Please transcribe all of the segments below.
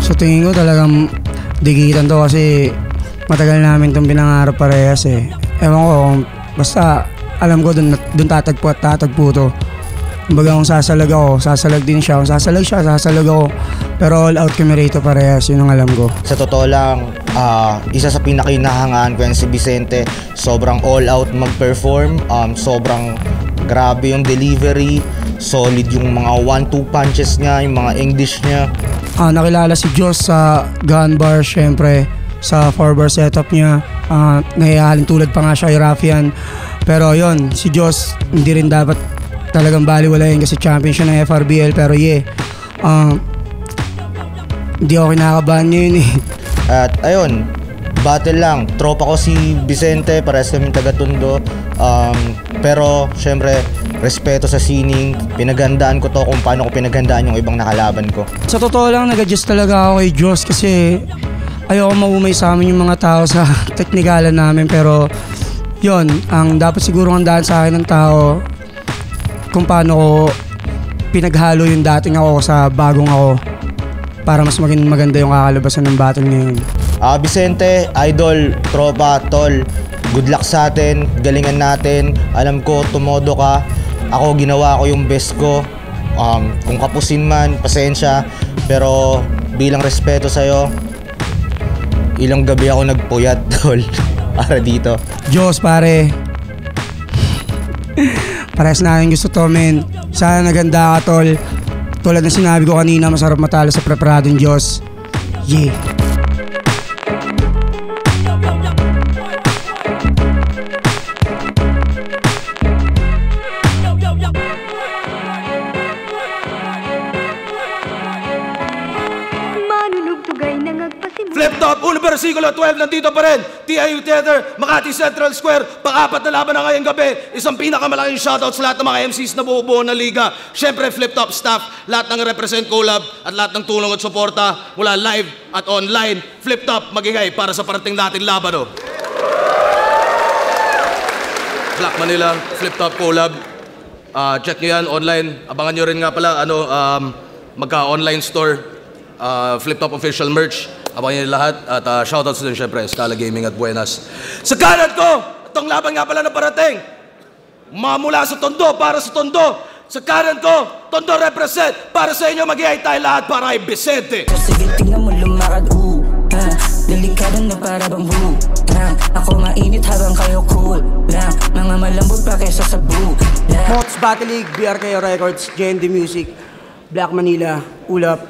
So tingin ko talagang digitan to kasi matagal namin itong pinangarap parehas eh. Ewan ko, basta alam ko dun tatagpo at tatagpo to. Kumbaga kung sasalag ako, sasalag din siya. Kung sasalag siya, sasalag ako. Pero all out kami rito parehas, yun ang alam ko. Sa totoo lang, isa sa pinakinahangaan ko yan si Vicente. Sobrang all out mag-perform, sobrang grabe yung delivery, solid yung mga 1-2 punches niya, yung mga English niya. Nakilala si Diyos sa gun bar, syempre sa 4-bar setup niya. Nahihalin tulad pa nga siya kay Raffian. Pero yon, si Diyos hindi rin dapat talagang baliwalayin kasi champion siya ng FRBL. Pero hindi ako kinakabahan niya yun eh. At ayun, battle lang. Tropa ko si Vicente, parehas kami taga-Tondo. Pero syempre, respeto sa sining, pinaghandaan ko to kung paano ko pinaghandaan yung ibang nakalaban ko. Sa totoo lang, nag-adjust talaga ako kay Diyos kasi ayoko maumay sa amin yung mga tao sa teknikalan namin. Pero yon, ang dapat siguro handaan sa akin ng tao kung paano ko pinaghalo yung dating ako sa bagong ako para mas maging maganda yung kakalabasan ng battle ngayon. Vicente, idol, tropa, tol, good luck sa atin, galingan natin. Alam ko, tumodo ka. Ako, ginawa ko yung best ko. Kung kapusin man, pasensya. Pero bilang respeto sa'yo, ilang gabi ako nagpuyat, tol, para dito. Diyos, pare. Parehas namin gusto to, men. Sana naganda ka, tol. Tulad ng sinabi ko kanina, masarap matalo sa preparadong Diyos. Yeah. Flip Top, 1 versikulo 12, nandito pa rin. TIU Theater, Makati Central Square, pang-apat na laban na ngayong gabi. Isang pinakamalaking shoutout sa lahat ng mga MCs na bubuo ng liga. Siyempre, Flip Top staff, lahat ng represent collab at lahat ng tulong at suporta mula live at online. Flip Top, magingay para sa parating natin laban. Oh. Black Manila, Flip Top collab. Check nyo yan online. Abangan nyo rin nga pala, magka-online store. Flip Top official merch. Abangan nyo lahat at shoutouts din syempre, Scala Gaming at Buenas. Sa kanan ko, itong laban nga pala na parating. Mamula sa Tondo, para sa Tondo. Sa kanan ko, Tondo represent. Para sa inyo, mag-iay tayo lahat para kay Vicente. Sige, tingnan mo lumakad, delikado na para bang ako mainit habang kayo cool lang. Mga malambot pa kesa sa blue lang. Mots Battle League, BRKO Records, JND Music, Black Manila, Ulap,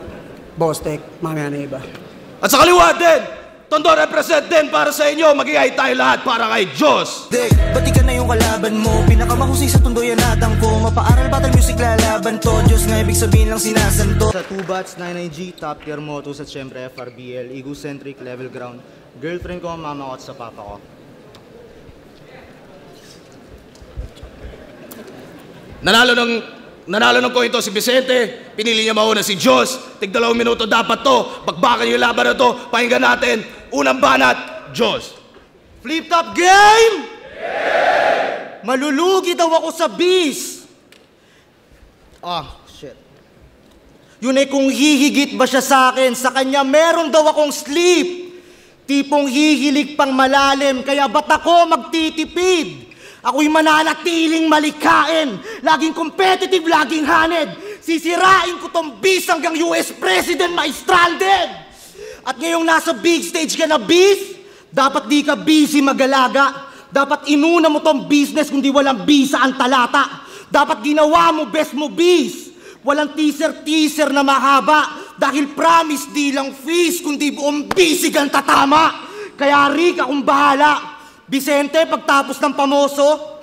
Bostek, mamaya na iba. At sa kaliwa din, Tondo represent din para sa inyo. Mag-iay tayo lahat para kay Diyos. Bati ka na yung kalaban mo. Pinakamahusay sa Tondo yan natang ko. Mapaaral battle music lalaban to. Diyos nga ibig sabihin lang sinasanto. Sa 2 bats, 99G, Top Tier Motos at syempre FRBL, Egocentric, Level Ground. Girlfriend ko, mama ko at sa papa ko. Nanalo ng coin to si Vicente, pinili niya mauna si Diyos. Tig 2 minuto dapat to. Bakbakan yung laban na to. Pakinggan natin. Unang banat, Diyos. Flip Top game! Malulugi daw ako sa bis. Shit. Yun ay kung hihigit ba siya sa akin, sa kanya meron daw akong sleep. Tipong hihilig pang malalim, kaya ba't ako magtitipid? Ako'y mananatiling malikain, laging competitive, laging haned. Sisirain ko tong bis hanggang US President ma-stranded. At ngayong nasa big stage ka na bis, dapat di ka busy mag-alaga. Dapat inuna mo tong business kundi walang bisa ang talata. Dapat ginawa mo best mo bis. Walang teaser na mahaba. Dahil promise di lang fees kundi buong bisig ang tatama. Kaya Rick, akong bahala. Vicente, pagtapos ng pamoso,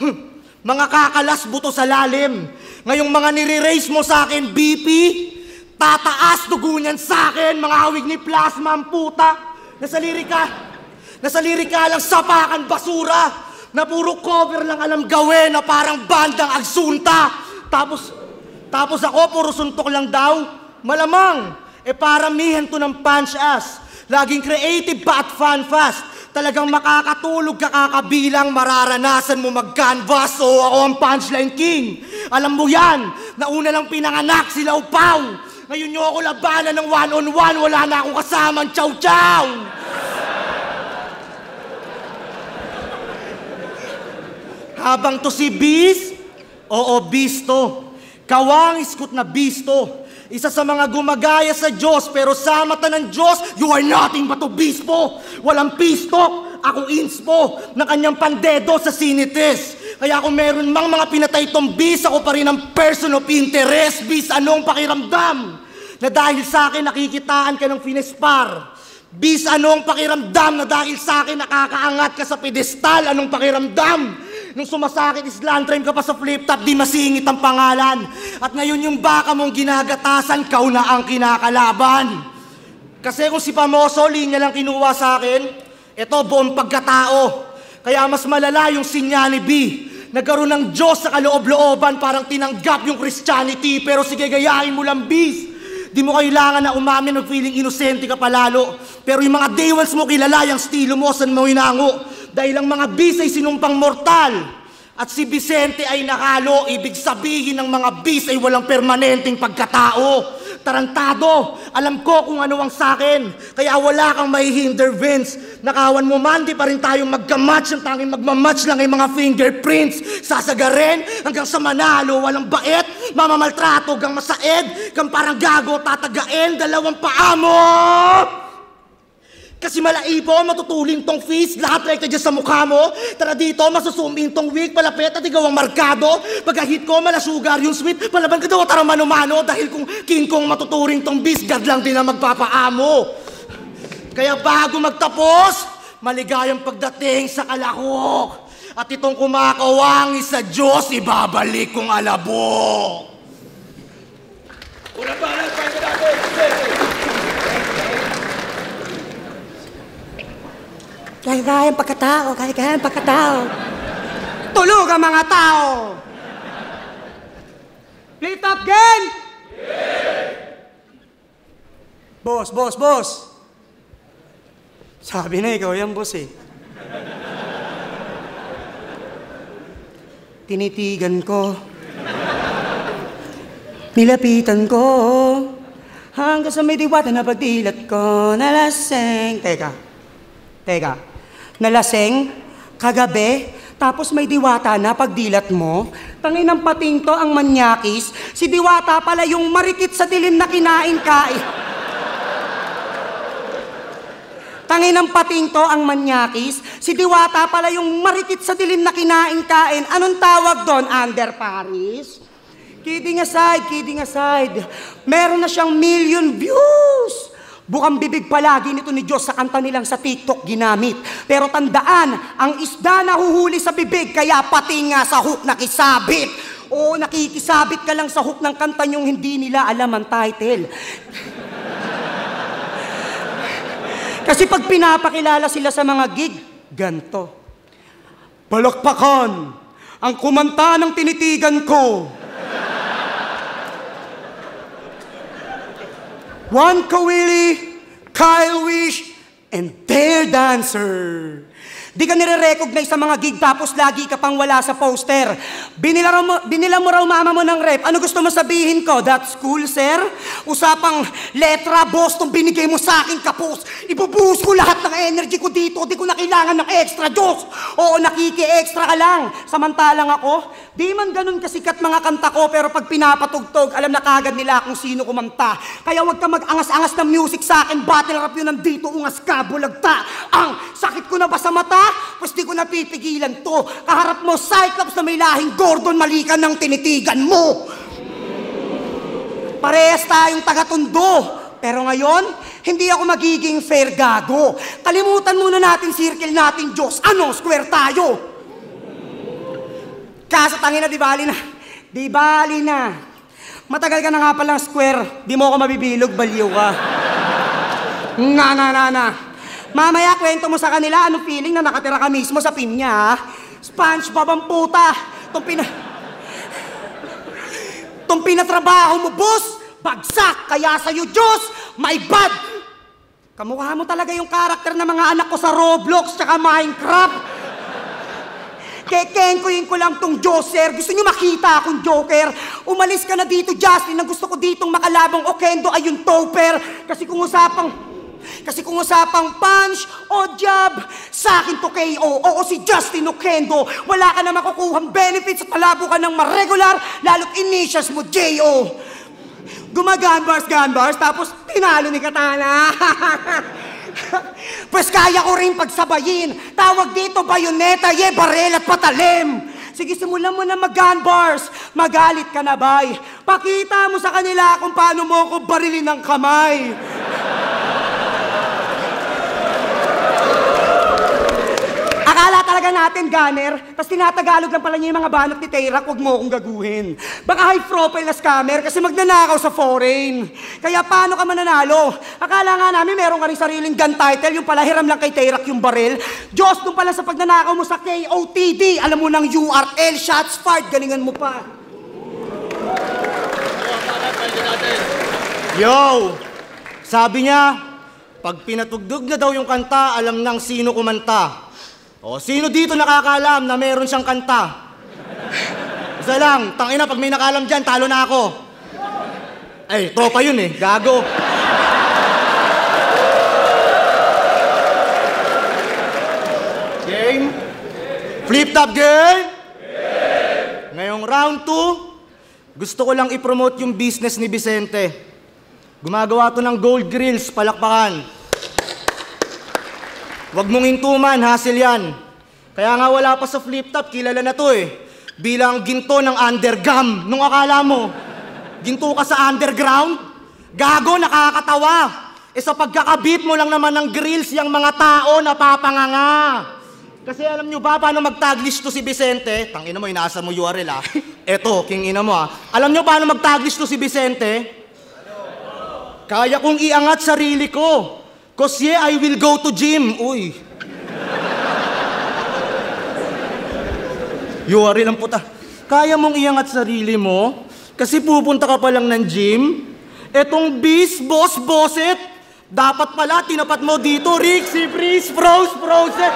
Mga kakalas buto sa lalim. Ngayong mga nire-raise mo sa akin, BP, tataas dugo niyan sa akin, mga hawig ni plasma ang puta. Nasaliri ka lang sapakan basura, na puro cover lang alam gawin, na parang bandang agsunta. Tapos ako, puro suntok lang daw. Malamang, paramihan to ng punch ass. Laging creative pa at fun fast. Talagang makakatulog ka kakabilang, mararanasan mo mag-canvas. O ako ang punchline king. Alam mo yan, nauna lang pinanganak sila upaw. Ngayon nyo ako labanan ng one-on-one, wala na akong kasamang chow-chow. Habang to si Bis, oo, Bisto. Kawang iskut na Bisto. Isa sa mga gumagaya sa Diyos, pero sa mata ng Diyos, you are nothing but a bispo. Walang pistok, ako inspo, ng kanyang pandedo sa sinites. Kaya kung meron mang mga pinatay tong bis, ako pa rin ang person of interest. Bis, anong pakiramdam? Na dahil sa akin nakikitaan ka ng finespar. Bis, anong pakiramdam? Na dahil sa akin nakakaangat ka sa pedestal. Anong pakiramdam? Nung sumasakit islandrime ka pa sa flip-top, di masingit ang pangalan. At ngayon yung baka mong ginagatasan, kau na ang kinakalaban. Kasi kung si Pamoso, linya lang kinuha sa akin, ito buong pagkatao. Kaya mas malala yung sinya ni B. Nagkaroon ng Diyos sa kaloob-looban, parang tinanggap yung Christianity. Pero sige, gayahin mo lang, bis. Di mo kailangan na umamin o feeling inosente ka palalo. Pero yung mga day ones mo kilala, yung estilo mo, saan mo hinango. Dahil ang mga bis ay sinumpang mortal. At si Vicente ay nakalo, ibig sabihin ng mga bis ay walang permanenteng pagkatao. Tarantado, alam ko kung ano ang sakin. Kaya wala kang mahihinder, Vince. Nakawan mo man, di pa rin tayong magkamatch. Ang tanging magmamatch lang ay mga fingerprints. Sasagarin hanggang sa manalo, walang bait. Mamamaltrato hanggang masaed. Kang parang gago, tatagain, dalawang paa mo. Kasi malaipo, matutulin tong face, lahat like dyan sa mukha mo. Tara dito, masusumin tong wig, palapit at ikaw ang markado. Pagka-hit ko, malasugar yung sweet, palaban ka daw, tara mano-mano. Dahil kung king kong matuturing tong beast, God lang din ang magpapaamo. Kaya bago magtapos, maligayang pagdating sa kalahok. At itong kumakawangi sa Diyos, ibabalik kong alabok. Una pa lang, paano natin? Kaya-kayang pagkatao, kaya-kayang pagkatao. Tulog ang mga tao! Flip top game! Boss! Sabi na ikaw yan, boss eh. Tinitigan ko. Nilapitan ko. Hanggang sa may diwata na pagdilat ko. Nalaseng. Teka. Nalaseng, kagabi, tapos may diwata na pagdilat mo. Tangin ng pating to ang manyakis. Si diwata pala yung marikit sa dilim na kinain-kain. Tangin ng pating to ang manyakis. Si diwata pala yung marikit sa dilim na kinain-kain. Anong tawag doon? Under Paris? Kidding aside. Meron na siyang 1,000,000 views. Bukang bibig palagi nito ni Diyos sa kanta nilang sa TikTok ginamit. Pero tandaan, ang isda nahuhuli sa bibig, kaya pati nga sa hook nakisabit. O nakikisabit ka lang sa hook ng kanta niyong hindi nila alam ang title. Kasi pag pinapakilala sila sa mga gig, ganto. Palakpakan ang kumanta ng tinitigan ko. One Kawili, Kyle Wish, and their dancer. Di ka nire-recognize sa mga gig tapos lagi ka pang wala sa poster. Binila mo raw mama mo ng rep. Ano gusto mo sabihin ko? That's cool, sir? Usapang letra, boss, tong binigay mo sa akin kapos. Ibubuhos ko lahat ng energy ko dito. Di ko na kailangan ng extra, Diyos. Oo, nakiki-extra ka lang. Samantalang ako, di man ganun kasikat mga kanta ko, pero pag pinapatugtog, alam na kagad nila kung sino kumanta. Kaya huwag ka mag-angas-angas ng music sa akin. Battle rap yun nandito, ungas ka, bulagta. Ang sakit ko na ba sa mata? Pues di ko napipigilan to. Kaharap mo, Cyclops na may lahing Gordon, mali ka ng tinitigan mo. Parehas tayong taga-Tondo. Pero ngayon, hindi ako magiging fair gago. Kalimutan muna natin circle natin, Diyos. Ano? Square tayo. Kaso tangina, di bali na. Di bali na. Matagal ka na nga palang square. Di mo ako mabibilog, baliw ka. Na. Mamaya, kwento mo sa kanila anong feeling na nakatira ka mismo sa pinya, ha? SpongeBob ang puta. Itong pinatrabaho mo, boss, bagsak, kaya sa'yo, Diyos, my bad. Kamukha mo talaga yung karakter ng mga anak ko sa Roblox tsaka Minecraft. Kekengkuyin ko lang tong Joker. Gusto nyo makita akong Joker? Umalis ka na dito, Justin. Ang gusto ko ditong makalabang Okendo ay yung Topper. Kasi kung usapang punch o jab, sa akin to KO. Oo, si Justin Okendo. Wala ka na makukuhang benefits at malabo ka ng ma-regular, lalo't initials mo, J.O. Gumaganbars, tapos tinalo ni Katana. Pues kaya ko rin pagsabayin. Tawag dito bayoneta, barel at patalim. Sige, simulan mo na mag-gunbars. Magalit ka na, bay. Pakita mo sa kanila kung paano mo ako barilin ng kamay. Akala talaga natin, gunner, tas tinatagalog lang pala niya yung mga banat ni Tayrak, huwag mo akong gaguhin. Baka high profile na scammer kasi magnanakaw sa foreign. Kaya paano ka mananalo? Akala nga namin meron ka rin sariling gun title, yung pala hiram lang kay Tayrak yung baril. Diyos, dun pala sa pagnanakaw mo sa KOTD, alam mo ng URL, shots fired, galingan mo pa. Yo! Sabi niya, pag pinatugtog na daw yung kanta, alam nang sino kumanta. O, sino dito nakakaalam na meron siyang kanta? Isa lang, tangina, pag may nakaalam dyan, talo na ako. Ay, tropa yun eh, gago. Game? Flip top game? Ngayong round 2, gusto ko lang i-promote yung business ni Vicente. Gumagawa to ng gold grills, palakpakan. Huwag mong hintuman, hassle yan. Kaya nga wala pa sa flip top, kilala na to eh. Bilang ginto ng undergam. Nung akala mo, ginto ka sa underground? Gago, nakakatawa. Sa pagkakabit mo lang naman ng grills, yung mga tao napapanganga. Kasi alam nyo ba paano mag-taglish to si Vicente? Tangina mo, inaasa mo URL ah. Eto, king ina mo ah. Alam nyo paano mag-taglish to si Vicente? Kaya kong iangat sarili ko. Cause I will go to gym. Uy. URL lang puta. Kaya mong iangat sarili mo? Kasi pupunta ka pa lang ng gym? Etong bosset. Dapat pala tinapat mo dito, Rixie, freeze, froze.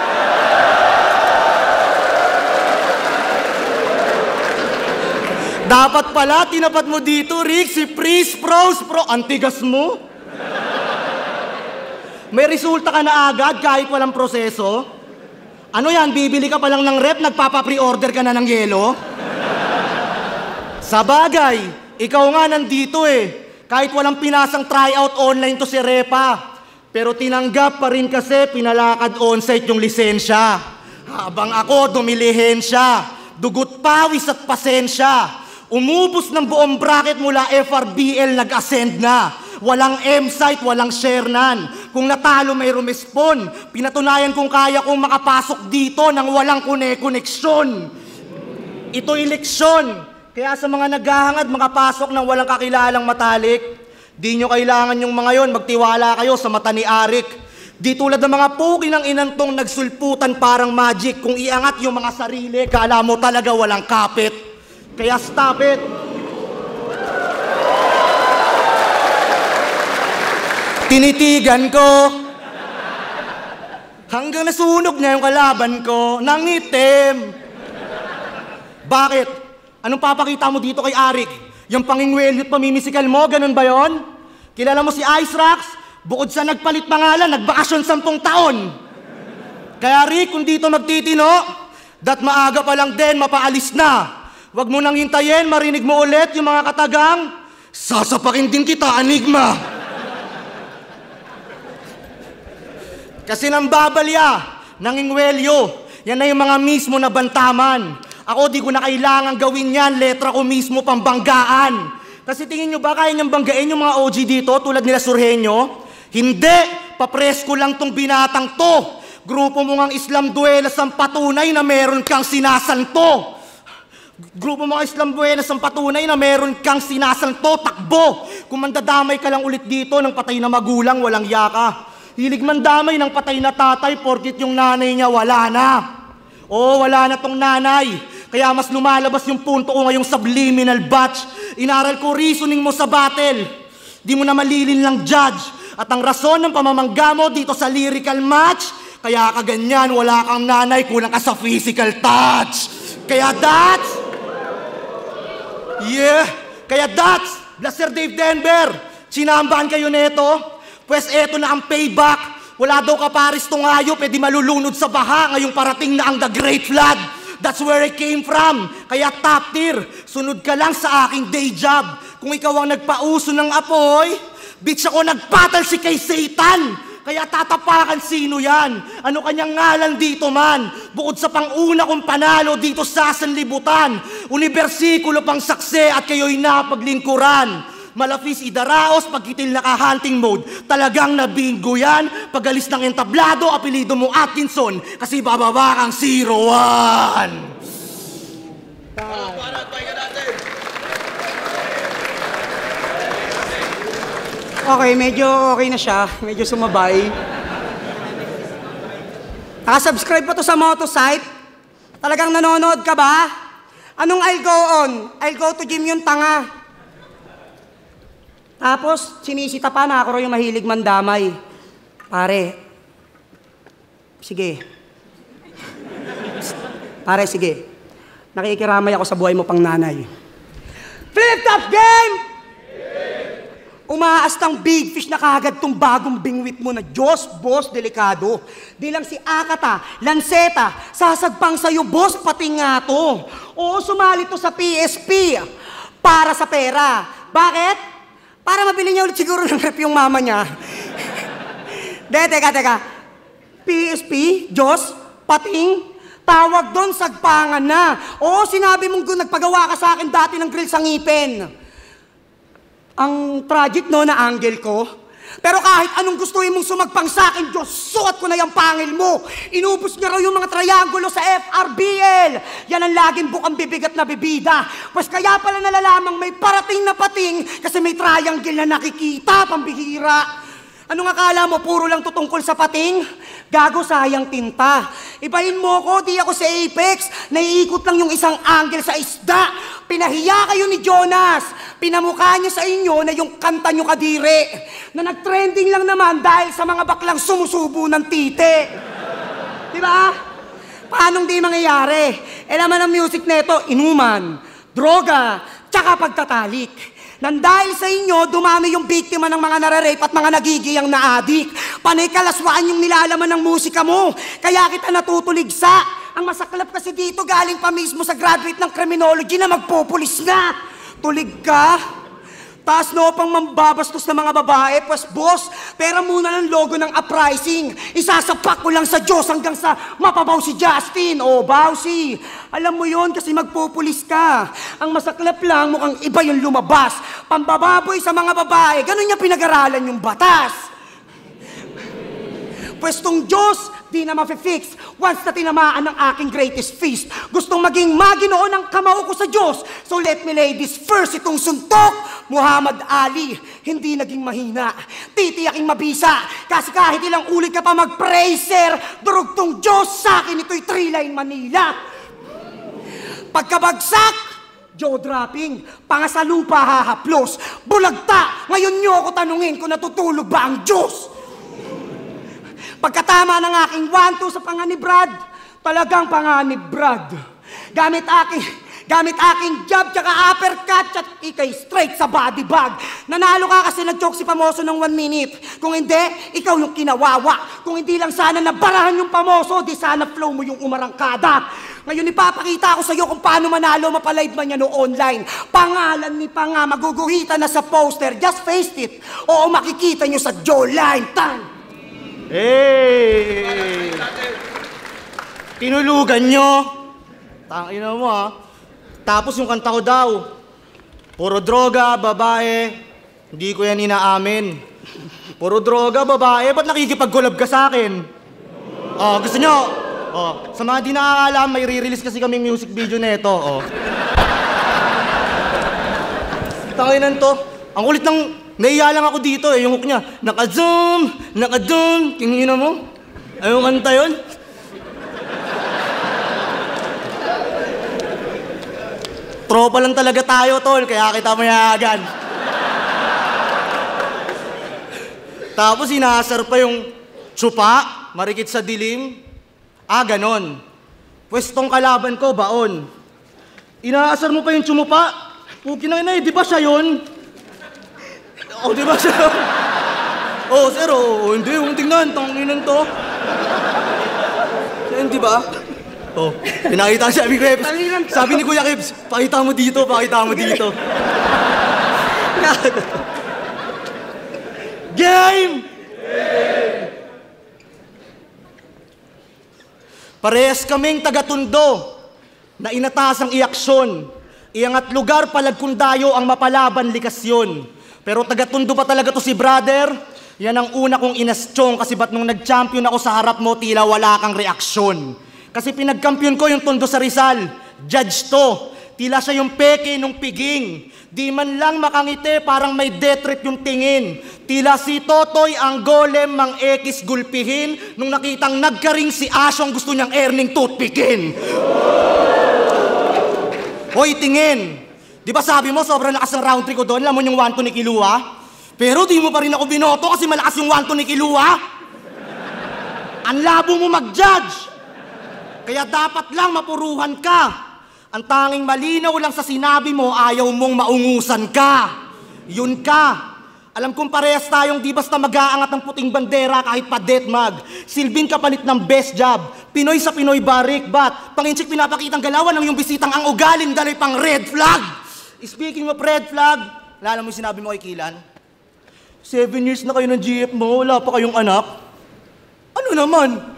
Dapat pala tinapat mo dito, Rixie, freeze, froze. Antigas mo? May resulta ka na agad kahit walang proseso? Ano yan, bibili ka pa lang ng rep, nagpapa-pre-order ka na ng yelo? Sa bagay, ikaw nga nandito eh. Kahit walang pinasang tryout online to si Repa. Pero tinanggap pa rin kasi pinalakad onsite yung lisensya. Habang ako dumilihensya, dugot pawis at pasensya. Umubos ng buong bracket mula FRBL nag-ascend na. Walang M-site, walang sharenan. Kung natalo may rumespon. Pinatunayan kung kaya kong makapasok dito nang walang koneksyon. Ito eleksyon. Kaya sa mga naghahangad makapasok nang walang kakilalang matalik, di nyo kailangan yung mga yon, magtiwala kayo sa mata ni Arik. Di tulad ng mga puki ng inantong nagsulputan parang magic. Kung iangat yung mga sarili, kala mo talaga walang kapit. Kaya stop it. Tinitigan ko hanggang nasunog niya yung kalaban ko ng itim. Bakit? Anong papakita mo dito kay Arik? Yung pangingwelyo at pamimisikal mo, ganun ba yon? Kilala mo si Ice Rocks? Bukod sa nagpalit pangalan, nagbakasyon 10 taon. Kaya Rick, kung dito magtitino, dat maaga pa lang din, mapaalis na. Huwag mo nang hintayin, marinig mo ulit yung mga katagang, sasapakin din kita, Enigma. Kasi nang babalya, nangingwelyo, yan na yung mga mismo na bantaman. Ako di ko na kailangan gawin yan, letra ko mismo pambanggaan. Kasi tingin nyo ba kaya niyang banggain yung mga OG dito tulad nila Surhenyo? Hindi, papresko lang tong binatang to. Grupo mo ngang Islam Duelas ang patunay na meron kang sinasanto. Grupo mga Islam Buenas ang patunay na meron kang sinasanto, takbo. Kung mandadamay ka lang ulit dito ng patay na magulang, walang yaka. Hilig mandamay ng patay na tatay porkit yung nanay niya wala na. Oo, wala na tong nanay. Kaya mas lumalabas yung punto ko ngayong subliminal batch. Inaral ko reasoning mo sa battle. Di mo na malilin lang judge. At ang rason ng pamamangga mo dito sa lyrical match, kaya ka ganyan, wala kang nanay, kulang ka sa physical touch. Kaya that's... Yeah! Kaya that's... Blaster Dave Denver, sinambahan kayo neto? Pues eto na ang payback. Wala daw kaparis tong hayop, di malulunod sa baha ngayong parating na ang The Great Flood. That's where I came from. Kaya top tier, sunod ka lang sa aking day job. Kung ikaw ang nagpauso ng apoy, bitch ako nagpatal si kay Satan. Kaya tatapakan sino yan? Ano kanyang ngalan dito man? Bukod sa pang-una kong panalo dito sa sanlibutan, unibersikulo pang sakse at kayo'y napaglingkuran. Malafis idaraos, pagkitil naka-hunting mode. Talagang nabingo yan. Pagalis ng entablado, apelido mo Atkinson. Kasi bababa kang 01. Okay, medyo okay na siya. Medyo sumabay. Nakasubscribe pa to sa Motosite? Talagang nanonood ka ba? Anong I'll go on? I'll go to gym yung tanga. Tapos, sinisita pa na ako yung mahilig mandamay. Pare, sige. Pare, sige. Nakikiramay ako sa buhay mo pang nanay. Flip top game! Umaastang big fish na kagad tong bagong bingwit mo na Diyos, boss, delikado. Di lang si Akata, Lanceta, sasagpang sa'yo, boss, pati nga to. Oo, sumali to sa PSP para sa pera. Bakit? Para mabili niya ulit siguro ng rep yung mama niya. Teka. PSP, Diyos, pating, tawag doon, sagpangan na. Oo, sinabi mong nagpagawa ka sa akin dati ng grill sa ngipin. Ang tragic, no, na angle ko. Pero kahit anong gustuhin mong sumagpang sa akin, Diyos, suot ko na yung pangil mo. Inubos niya raw yung mga triangulo sa FRBL. Yan ang laging bukang bibigat na bibida. Pues kaya pala nalalamang may parating na pating kasi may triangle na nakikita, pambihira. Anong akala mo, puro lang tutungkol sa pating? Gago, sayang tinta. Ibahin mo ko, di ako sa Apex. Naiikot lang yung isang angle sa isda. Pinahiya kayo ni Jonas. Pinamukha niyo sa inyo na yung kanta niyo kadire. Na nag-trending lang naman dahil sa mga baklang sumusubo ng tite. Diba? Paanong di mangyayari? Naman ang music neto, inuman, droga, tsaka pagtatalik. Nang dahil sa inyo, dumami yung biktima ng mga nararape at mga nagigiyang na adik. Panay kalaswaan yung nilalaman ng musika mo. Kaya kita natutuligsa. Ang masaklap kasi dito galing pa mismo sa graduate ng criminology na magpupulis na. Tulig ka? Taas no pang mambabastos ng mga babae, pues boss, pera muna ng logo ng uprising. Isasapak ko lang sa Diyos hanggang sa mapabaw si Justin. O, Bawsi, alam mo yon kasi magpupulis ka. Ang masaklap lang, mukhang iba yung lumabas. Pambababoy sa mga babae, ganun niya pinag-aralan yung batas. Pues tong Diyos, di na mafe-fix once na tinamaan ng aking greatest feast. Gustong maging Maginoo ng kamao ko sa Diyos. So let me lay this first, itong suntok. Muhammad Ali, hindi naging mahina. Titiyaking mabisa. Kasi kahit ilang ulit ka pa mag-pray, sir, durog tong Diyos sa akin, ito'y 3-line Manila. Pagkabagsak, jaw dropping, pangasalupa hahaplos. Bulagta, ngayon niyo ako tanungin kung natutulog ba ang Diyos. Pagkatama ng aking 1-2 sa panganibrad, talagang panganibrad. Gamit aking jab, tsaka uppercut, tsaka ikay straight sa body bag. Nanalo ka kasi nag-choke si Pamoso ng 1 minute. Kung hindi, ikaw yung kinawawa. Kung hindi lang sana nabarahan yung Pamoso, di sana flow mo yung umarangkada. Ngayon ipapakita ko sa iyo kung paano manalo, mapalive man yan o online. Pangalan ni Panga, maguguhitan na sa poster, just face it. Oo, makikita nyo sa jawline. Hey! Tinulugan nyo. Tangina mo ha. Tapos yung kanta ko daw, puro droga, babae. Hindi ko yan inaamin. Puro droga, babae. Ba't nakikipag-collab ka sa akin? Gusto nyo? Oh, sa mga di nakakaalam, may re-release kasi kaming music video nito. Oh. Tanginan to. Ang kulit ng naiya lang ako dito eh, yung hook niya. Naka-zoom, tingin mo. Ayaw kanta yun. Tropa lang talaga tayo, tol, kaya kita mayagan. Tapos inaasar pa yung tsupa, marikit sa dilim. Ganon. Pwestong kalaban ko, baon. Inaasar mo pa yung tsumupa. Puki na di ba siya yun? Di ba siya yun? Sir, hindi, tingnan, tanginan to. Siya yun, di ba? Pinakita siya, sabi ni Kuya Kibs, pakita mo dito. Game! Parehas kaming taga-Tondo na inatasang iaksyon. Iangat lugar palagkundayo ang mapalaban likasyon. Pero taga-Tondo pa talaga to si brother. Yan ang una kong inastyong kasi ba't nung nag-champion ako sa harap mo tila wala kang reaksyon. Kasi pinag-kampiyon ko yung Tondo sa Rizal. Judge to. Tila siya yung peke nung piging. Di man lang makangiti, parang may death threat yung tingin. Tila si Totoy ang golem mang ekis gulpihin nung nakitang nagkaring si Asyong gusto niyang earning toothpickin. Hoy, tingin. Di ba sabi mo sobrang lakas ng round 3 ko doon? Alam mo yung 1-2 ni Kilua? Pero di mo pa rin ako binoto kasi malakas yung 1-2 ni Kilua. Ang labo mo mag-judge. Kaya dapat lang mapuruhan ka. Ang tanging malinaw lang sa sinabi mo, ayaw mong maungusan ka. Yun ka. Alam kong parehas tayong di basta mag-aangat ng puting bandera kahit pa deathmag. Silbing kapalit ng best job. Pinoy sa Pinoy barik bat. Panginchik pinapakitang galawan ng yung bisitang ang ugalin daloy pang red flag. Speaking of red flag, lala mo yung sinabi mo kay Kilan? 7 years na kayo ng GF mo, wala pa kayong anak. Ano naman?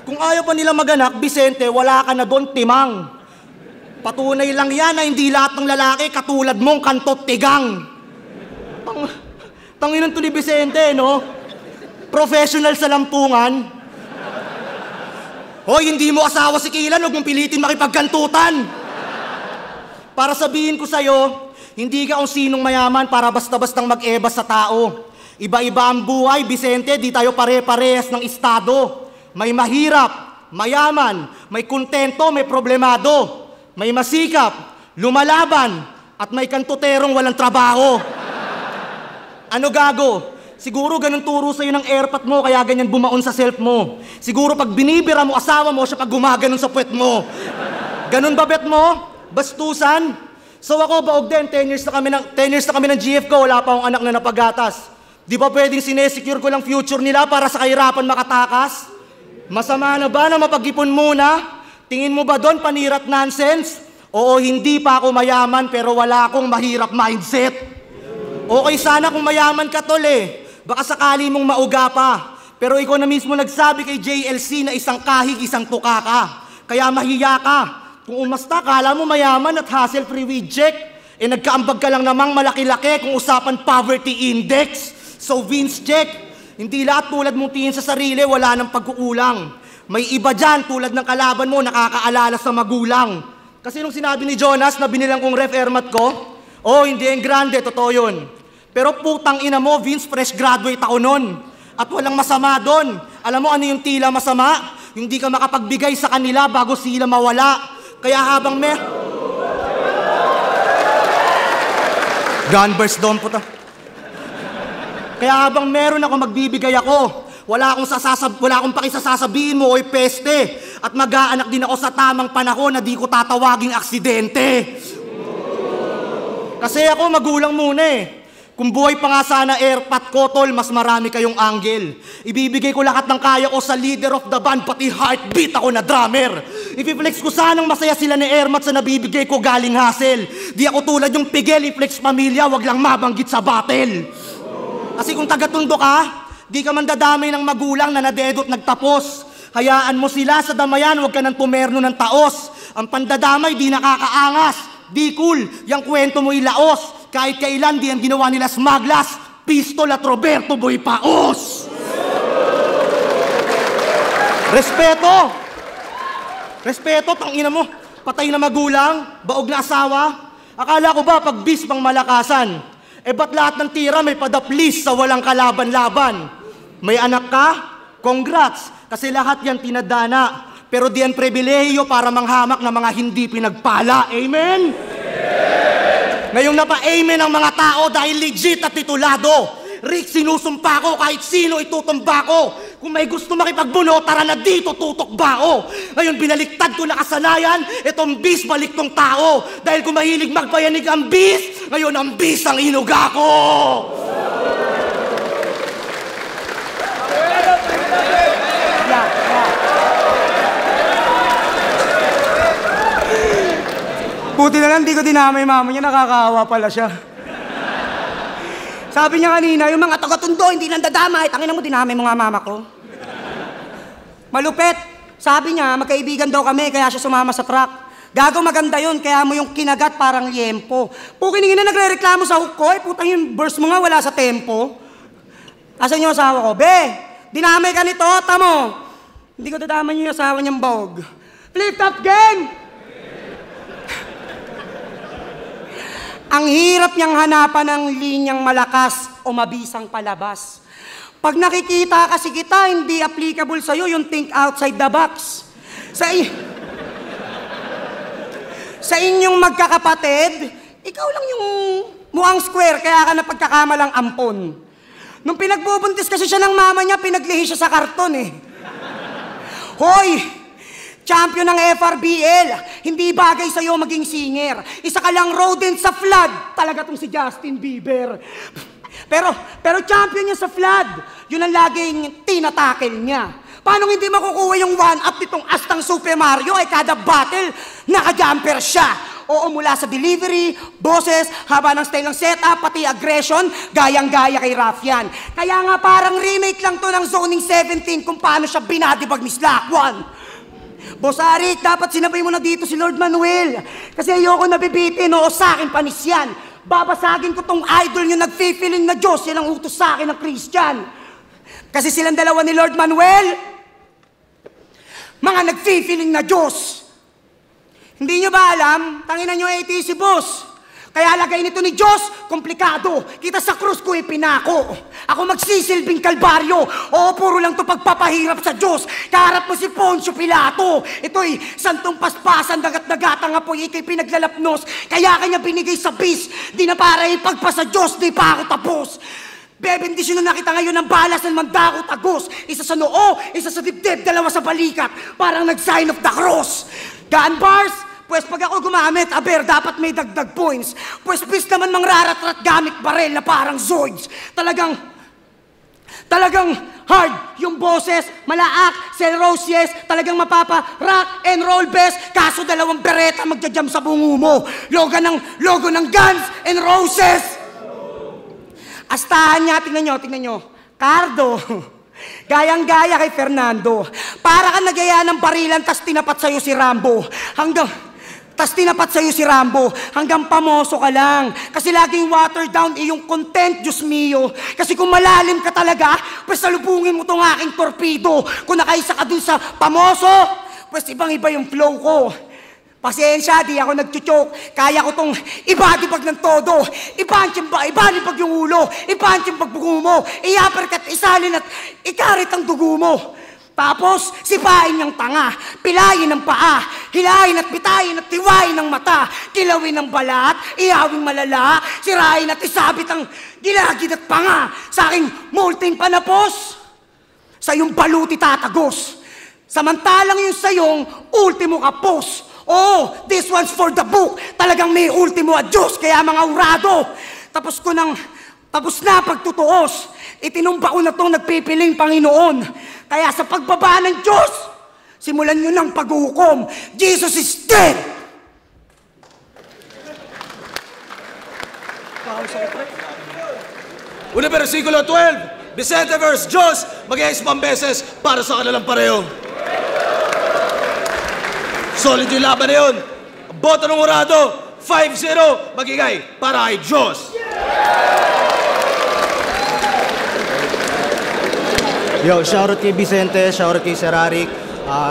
Kung ayaw pa nila maganak, Vicente, wala ka na doon, timang. Patunay lang yan na hindi lahat ng lalaki katulad mong kantot tigang. Tanginan to ni Vicente, no? Professional sa lampungan. Hoy, hindi mo asawa si Kilan, huwag mong pilitin makipagkantutan. Para sabihin ko sa'yo, hindi ka kung sinong mayaman para basta-bastang mag-ebas sa tao. Iba-iba ang buhay, Vicente, di tayo pare-parehas ng estado. May mahirap, mayaman, may kontento, may problemado, may masikap, lumalaban, at may kantuterong walang trabaho. Ano gago? Siguro ganun turo sa'yo ng airpat mo, kaya ganyan bumaon sa self mo. Siguro pag binibira mo asawa mo, siya pag gumaganon sa puwet mo. Ganun ba bet mo? Bastusan? So ako baog din, 10 years na kami ng GF ko, wala pa akong anak na napagatas. Di ba pwedeng sinesecure ko lang future nila para sa kahirapan makatakas? Masama na ba na mapag-ipon muna? Tingin mo ba doon panirat nonsense? Oo, hindi pa ako mayaman pero wala akong mahirap mindset. Okay sana kung mayaman ka tol eh. Baka sakali mong mauga pa. Pero ikaw na mismo nagsabi kay JLC na isang kahig, isang tuka ka. Kaya mahiya ka. Kung umasta, kala mo mayaman at hassle-free with check. Nagkaambag ka lang namang malaki-laki kung usapan poverty index. So Vince check. Hindi lahat tulad mong tingin sa sarili, wala nang pagkukulang. May iba dyan tulad ng kalaban mo, nakakaalala sa magulang. Kasi nung sinabi ni Jonas na binilang kong ref airmat ko, hindi yung grande, totoo yun. Pero putang ina mo, Vince, fresh graduate ako nun. At walang masama doon. Alam mo ano yung tila masama? Yung di ka makapagbigay sa kanila bago sila mawala. Kaya habang Gunburst doon po ta. Kaya habang meron ako, magbibigay ako. Wala akong pakisasasabihin mo, oy peste. At mag-aanak din ako sa tamang panahon na di ko tatawaging aksidente. Kasi ako magulang muna eh. Kung buhay pa nga sana airpat ko, tol, mas marami kayong angle. Ibibigay ko lahat ng kaya ko sa leader of the band, pati heartbeat ako na drummer. Ipiflex ko sanang masaya sila ni Airmat sa nabibigay ko galing hassle. Di ako tulad yung pigel, i-flex pamilya, wag lang mabanggit sa battle. Kasi kung taga-Tondo ka, di ka man dadamay ng magulang na nadedot nagtapos. Hayaan mo sila sa damayan, huwag ka nang pumerno ng taos. Ang pandadamay di nakakaangas, di cool, yung kwento mo ilaos. Kahit kailan di ang ginawa nila smaglas, pistol at Roberto Boy Paos. Respeto! Respeto, tangina mo. Patay na magulang, baog na asawa. Akala ko ba pag bis pang malakasan? Ba't lahat ng tira may padaplis sa walang kalaban-laban? May anak ka? Congrats! Kasi lahat yan tinadana. Pero di yan pribilehiyo para manghamak ng mga hindi pinagpala. Amen? Ngayong napa-amen ang mga tao dahil legit at titulado. Rick, sinusumpa ko kahit sino itutumba ko. Kung may gusto makipagbuno, tara na dito, tutok bao. Ngayon binaliktad ko na kasanayan, itong bis balik tong tao. Dahil kung mahilig magpayanig ang bis, ngayon ang bis ang inuga ko. Buti na lang di ko dinamay mama niya, nakakaawa pala siya. Sabi niya kanina, yung mga taga-Tondo hindi nandadamay. Tangina mo, dinamay mo nga mama ko. Malupet. Sabi niya, magkaibigan daw kami, kaya siya sumama sa truck. Gago, maganda yun, kaya mo yung kinagat parang liempo. Pukiningin na nagre-reklamo sa hook ko, putang yung verse mo nga wala sa tempo. Asan yung asawa ko? Be, dinamay ka nito, tamo. Hindi ko dadaman yung asawa niyang bawg. Flip top game! Ang hirap niyang hanapan ng linyang malakas o mabisang palabas. Pag nakikita kasi kita, hindi applicable sa'yo yung think outside the box. Sa inyong magkakapatid, ikaw lang yung mukhang square, kaya ka napagkakamalang ampon. Nung pinagbubuntis kasi siya ng mama niya, pinaglihi siya sa karton eh. Hoy! Champion ng FRBL, hindi bagay sa'yo maging singer. Isa ka lang rodent sa flood. Talaga tong si Justin Bieber. Pero champion niya sa flood. Yun ang laging tinatakel niya. Paano hindi makukuha yung one-up nitong astang Super Mario? Kada battle, naka-jumper siya. Oo, mula sa delivery, boses, haba ng style ng setup, pati aggression, gayang-gaya kay Raffian. Kaya nga parang remake lang to ng Zoning 17 kung paano siya binadibag ni Slack 1. Boss Arik, dapat sinabay mo na dito si Lord Manuel. Kasi ayoko nabibitin, oo, sa akin panis yan. Babasagin ko tong idol nyo nag-feeling na Diyos, yan ang utos sa akin ng Christian. Kasi silang dalawa ni Lord Manuel, mga nag-feeling na Diyos. Hindi nyo ba alam, tanginan nyo ATC boss. Kaya lagay nito ni Diyos, komplikado. Kita sa krus ko ipinako. Ako magsisilbing kalbaryo. Oo, puro lang to pagpapahirap sa Diyos. Kaharap mo si Poncio Pilato. Ito'y santong paspasan, dagat-dagatang apoy, ikay pinaglalapnos. Kaya kanya binigay sa bis. Di na para ipagpa sa Diyos, di pa ako tapos. Bebendisyon na nakita ngayon ng balas ng mandakot agos. Isa sa noo, isa sa dibdib, dalawa sa balikat. Parang nag-sign of the cross. Gaan bars? Pues pag ako gumamit, dapat may dagdag points. Pues bis naman mangrarat-rat gamit barel na parang Zoids. Talagang hard yung boses, malaak, serosies, talagang mapapa rock and roll best. Kaso dalawang bereta magja-jam sa bungo mo. Logo ng Guns and Roses. Astahan niya, tingnan nyo. Cardo. Gayang-gaya kay Fernando. Para ka nagaya ng barilan, tas tinapat sa'yo si Rambo. Hanggang pamoso ka lang. Kasi laging water down iyong content, Diyos mio. Kasi kung malalim ka talaga, pues salubungin mo tong aking torpedo. Kung nakaisa ka dun sa pamoso, pues ibang-iba yung flow ko. Pasensya, di ako nagchuchok. Kaya ko tong ibadibag ng todo. Ibalibag yung ulo. Ipunch yung pagbugo mo. I-uppercut, isalin at ikarit ang dugo mo. Tapos, sipain niyang tanga, pilayin ng paa, hilahin at bitayin at tiwain ng mata, kilawin ng balat, ihawing malala, sirain at isabit ang gilagid at panga sa aking multing panapos. Sa iyong baluti tatagos. Samantalang yung sa iyong ultimo kapos. Oh, this one's for the book. Talagang may ultimo adyos, kaya mga urado. Tapos na pagtutuos. Itinumba ko na itong nagpipiling Panginoon. Kaya sa pagbaba ng Diyos, simulan nyo ng paghukom. Jesus is dead! Una versikulo 12, Vicente verse Diyos, mag-iis pang beses para sa kanilang pareho. Solid yung laban na yun. Boto ng urado, 5-0, magigay para kay Diyos. Yo, shoutout kay Vicente, shoutout kay Sir Arik,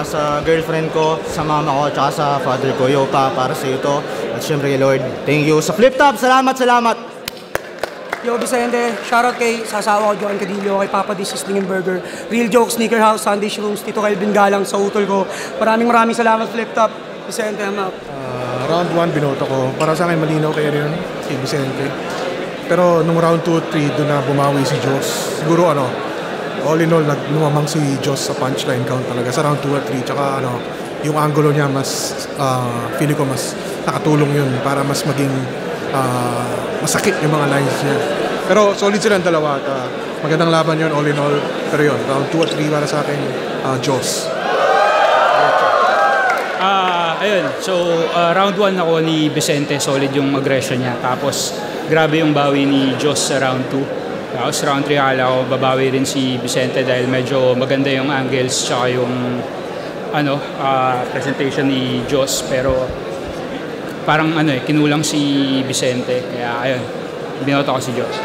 sa girlfriend ko, sa mama ko, tsaka sa father ko. Yo pa, para sa ito. At syempre kay Lord, thank you. Sa Flip Top, salamat. Yo, Vicente, shoutout kay sasawa ko, Joan Cadillo, kay Papa D's Sling and Burger, Real Jokes, Sneaker House, Sunday Shrooms, Tito Kelvin Galang, sa utol ko. Maraming salamat, Flip Top. Vicente, hamak. Round 1, binoto ko. Para sa akin, malinaw kayo rin si Vicente. Pero nung round 2 at 3, doon na bumawi si Joss. Siguro all in all, lumamang si Joss sa punchline count talaga sa round 2 at 3. Tsaka yung angulo niya mas, feeling ko mas nakatulong yun para mas maging masakit yung mga lines niya. Pero solid silang dalawa at magandang laban yun all in all. Pero yun, round 2 at 3 para sa akin, Joss. Ayun, so round 1 ako ni Vicente, solid yung aggression niya. Tapos grabe yung bawi ni Joss sa round 2. Tapos round 3 akala ko babawi rin si Vicente dahil medyo maganda yung angles tsaka yung presentation ni Joss. Pero parang kinulang si Vicente. Kaya ayun, binoto ko si Joss.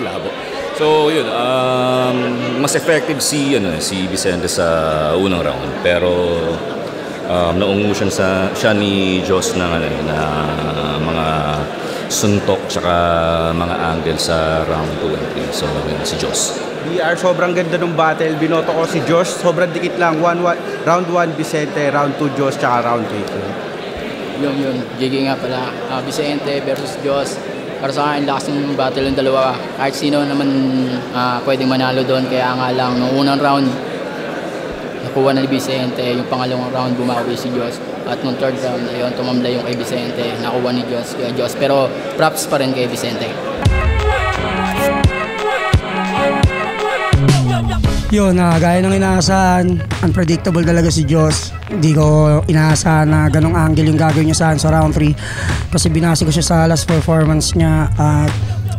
Labo. So yun, mas effective si Vicente sa unang round, pero naungusan siya ni Joss ng mga suntok tsaka mga angle sa round 2 and 3. So si Joss. BR, sobrang ganda ng battle. Binoto ko si Joss. Sobrang dikit lang. Round 1 Vicente, round 2 Joss, tsaka round 3. Yun. JG nga pala. Vicente versus Joss. Para sa akin, lakas ng battle ng dalawa. Kahit sino naman pwedeng manalo doon. Kaya nga lang, nung unang round, nakuha na ni Vicente. Yung pangalawang round, bumawi si Joss. At nung third round, ayun, tumamlay yung kay Vicente. Nakuha ni Joss. Pero props pa rin kay Vicente. Yun, gaya ng inaasahan, unpredictable talaga si Joss. Hindi ko inaasahan na ganong angle yung gagawin niya sa round 3. Kasi binasi ko siya sa last performance niya. At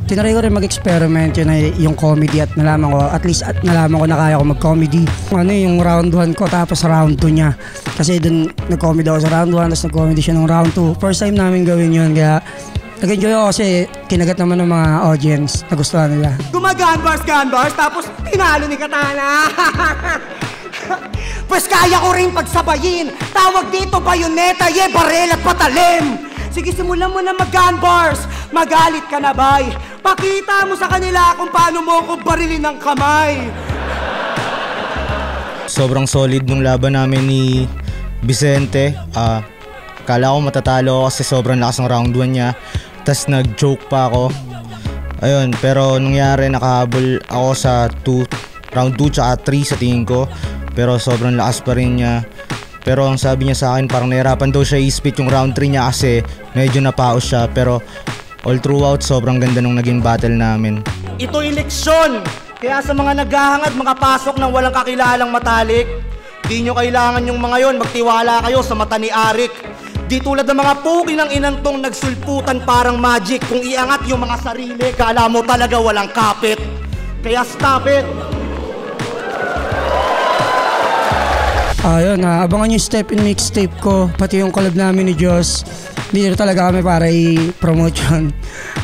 tinry ko rin mag-experiment yun yung comedy at nalaman ko na kaya ko mag-comedy. Yung round 1 ko tapos round 2 niya. Kasi dun nag-comedy ako sa round 1 tapos nag-comedy siya ng round 2. First time namin gawin yun kaya nag-enjoy ako kasi kinagat naman ng mga audience. Nagustuhan nila. Gumaganbars, tapos tinalo ni Katana. Pues kaya ko rin pagsabayin. Tawag dito bayoneta, barel at patalim. Sige, simulan mo na mag-gunbars. Magalit ka na, bay. Pakita mo sa kanila kung paano mo ko barilin ng kamay. Sobrang solid nung laban namin ni Vicente. Kala ko matatalo ako kasi sobrang lakas ng round 1 niya. Tas nag-joke pa ako. Ayun, pero nangyari nakahabol ako sa round 2 tsaka 3 sa tingin ko. Pero sobrang lakas pa rin niya. Pero ang sabi niya sa akin, parang nahirapan daw siya i-spit yung round 3 niya kasi medyo napaos siya. Pero all throughout, sobrang ganda nung naging battle namin. Ito eleksyon! Kaya sa mga naghahangad, makapasok ng walang kakilalang matalik, di nyo kailangan yung mga yon, magtiwala kayo sa mata ni Arik. Di tulad ng mga puki ng inantong nagsulputan parang magic. Kung iangat yung mga sarili, kala mo talaga walang kapit. Kaya stop it! Ayun, abangan yung step in mixtape ko, pati yung collab namin ni Joss. Dito talaga kami para i-promote yun.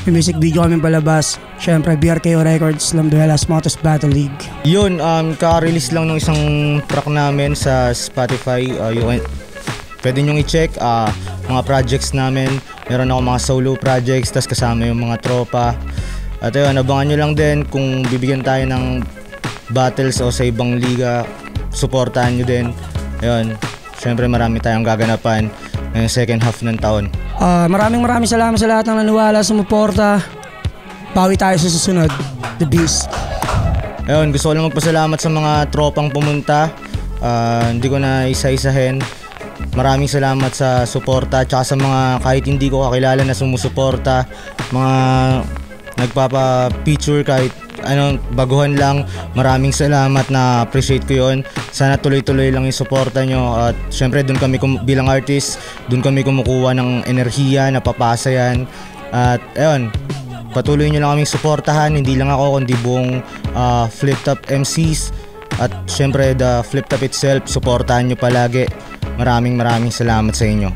May music video kami palabas. Siyempre, BRKO Records, Lamduelas Motos Battle League. Yun, ka-release lang ng isang track namin sa Spotify. Pwede nyong i-check mga projects namin. Meron ako mga solo projects, tas kasama yung mga tropa. At ayun, abangan nyo lang din kung bibigyan tayo ng battles o sa ibang liga. Supportahan nyo din. Ayun, syempre marami tayong gaganapan ngayong second half ng taon. Maraming salamat sa lahat ng naniwala, sumuporta. Bawi tayo sa susunod. The Beast. Ayun, gusto ko lang magpasalamat sa mga tropang pumunta. Hindi ko na isa-isahin. Maraming salamat sa suporta tsaka sa mga kahit hindi ko kakilala na sumusuporta, mga nagpapa-picture kahit baguhan lang. Maraming salamat, na appreciate ko yon. Sana tuloy-tuloy lang yung suporta nyo at syempre dun kami bilang artist, dun kami kumukuha ng enerhiya, napapasa yan. At ayun, patuloy nyo lang kaming suportahan, hindi lang ako kundi buong Flip Top MCs at syempre the Flip Top itself, suportahan nyo palagi. Maraming salamat sa inyo.